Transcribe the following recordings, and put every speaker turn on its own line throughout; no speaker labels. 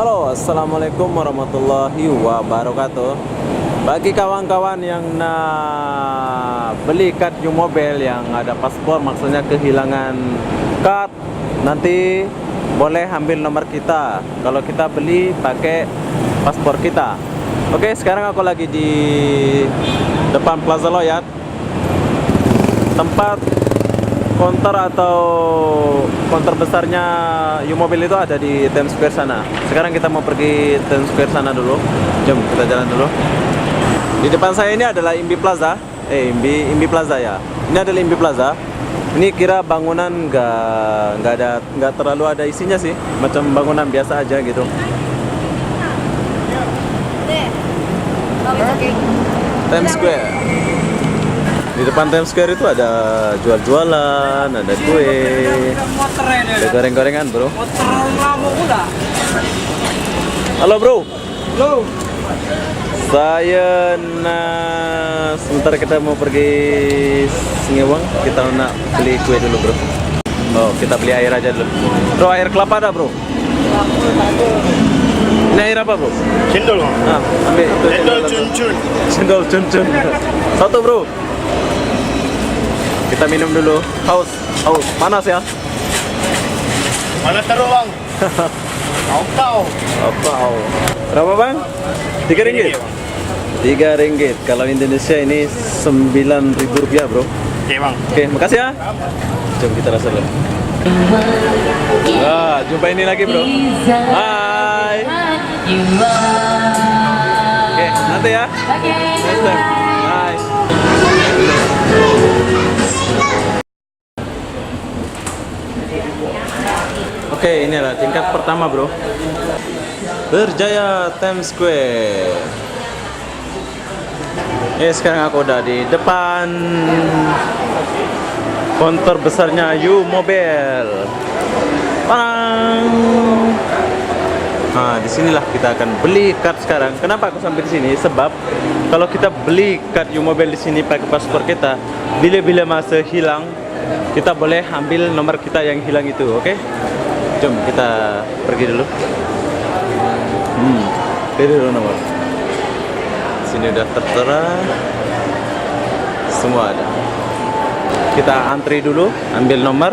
Halo, assalamualaikum warahmatullahi wabarakatuh. Bagi kawan-kawan yang beli kartu mobil yang ada paspor, maksudnya kehilangan card, nanti boleh ambil nomor kita kalau kita beli pakai paspor kita. Oke, sekarang aku lagi di depan Plaza Loyat, tempat konter atau konter besarnya U-Mobil itu ada di Times Square sana. Sekarang kita mau pergi Times Square sana dulu. Jom kita jalan dulu. Di depan saya ini adalah Imbi Plaza. Imbi Plaza ya. Ini adalah Imbi Plaza. Ini kira bangunan nggak terlalu ada isinya sih, macam bangunan biasa aja gitu. Times Square. Di depan Times Square itu ada jual-jualan, ada kue, ada goreng-gorengan, bro. Halo, bro.
Halo.
Saya sebentar kita mau pergi Singewang. Kita nak beli kue dulu, bro. Oh, kita beli air aja dulu. Bro, air kelapa ada, bro? Ini air apa, bro?
Cendol, Bang.
Nah, ambil itu.
Cendol cun-cun.
Cendol cun-cun. Satu, bro. Kita minum dulu. Haus. Panas ya?
Mana taruh, Bang? Tahu.
Apa? Berapa, Bang? 3 ringgit? 3 ringgit. Kalau Indonesia ini 9.000 rupiah, bro.
Oke, Bang.
Oke, makasih ya. Jom kita rasa dulu. Wah, jumpa ini lagi, bro. Hai. Oke, nanti ya. Next time. Hai. Oke, ini adalah tingkat pertama, bro. Berjaya Times Square. Sekarang aku udah di depan konter besarnya U-Mobil. Nah, disinilah kita akan beli card sekarang. Kenapa aku sampai di sini? Sebab kalau kita beli card U-Mobil di sini pakai paspor kita, bila-bila masa hilang, kita boleh ambil nomor kita yang hilang itu, oke? Jom kita pergi dulu. Pilih dulu nomor. Sini udah tertera, semua ada. Kita antri dulu, ambil nomor.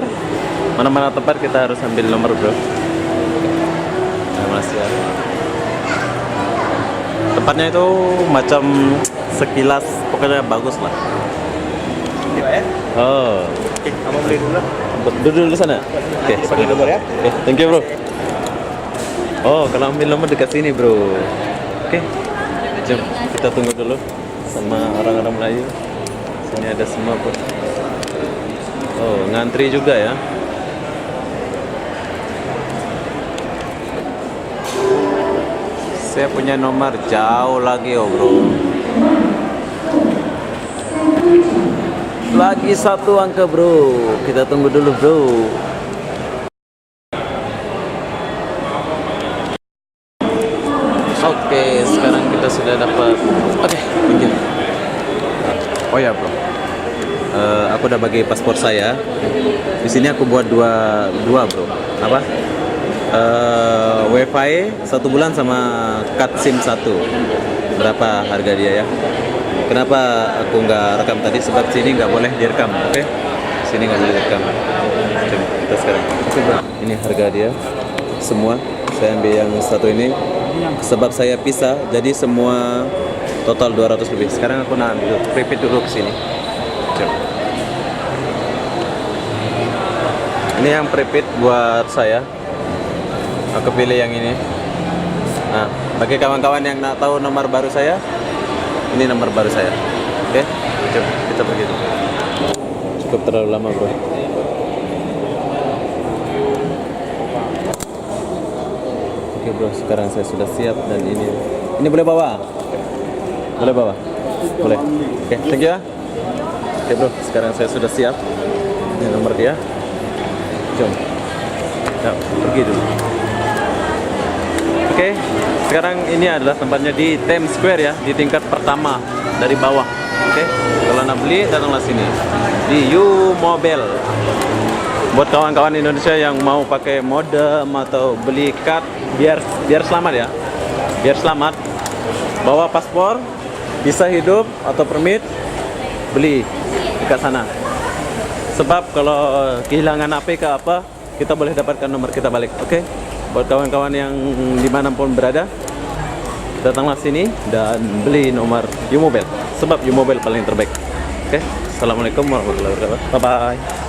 Mana-mana tempat kita harus ambil nomor, bro. Nah, masih ada. Tempatnya itu macam sekilas, pokoknya bagus lah. Oh,
Oke, kamu beli dulu.
duduk di sana. Oke,
Pakai nomor ya.
Oke, thank you, bro. Oh, kalau ambil nomor dekat sini, bro. Oke, jom kita tunggu dulu sama orang-orang Melayu. Sini ada semua, bro. Oh, ngantri juga ya. Saya punya nomor jauh lagi, oh, bro. Lagi satu angka, bro. Kita tunggu dulu, bro. Oke, sekarang kita sudah dapat. Oke, thank you. Oh ya, bro. Aku udah bagi paspor saya. Di sini aku buat dua, bro. Apa? WiFi 1 bulan sama card SIM 1. Berapa harga dia ya? Kenapa aku nggak rekam tadi? Sebab sini nggak boleh direkam, oke? Sini nggak boleh direkam. Coba kita sekarang. Oke, bro. Ini harga dia. Semua. Saya ambil yang satu ini. Sebab saya pisah, jadi semua total 200 lebih. Sekarang aku nak ambil prepaid dulu ke sini. Coba. Ini yang prepaid buat saya. Aku pilih yang ini. Nah, bagi kawan-kawan yang nak tahu nomor baru saya, ini nomor baru saya. Oke, coba kita pergi dulu. Cukup terlalu lama, bro. Oke, bro, sekarang saya sudah siap dan ini boleh bawa? Boleh bawa? Boleh. Oke, thank you ya. Oke, bro, sekarang saya sudah siap. Ini nomor dia. Jom. Ya, pergi dulu. Oke, sekarang ini adalah tempatnya di Times Square ya, di tingkat pertama dari bawah. Oke, kalau nak beli datanglah sini di U-Mobil. Buat kawan-kawan Indonesia yang mau pakai modem atau beli card biar selamat ya. Biar selamat, bawa paspor, visa hidup atau permit, beli dekat sana. Sebab kalau kehilangan HP ke apa, kita boleh dapatkan nomor kita balik. Oke? Buat kawan-kawan yang dimanapun berada, datanglah sini dan beli nomor U-Mobile. Sebab U-Mobile paling terbaik. Oke? Assalamualaikum warahmatullahi wabarakatuh. Bye-bye.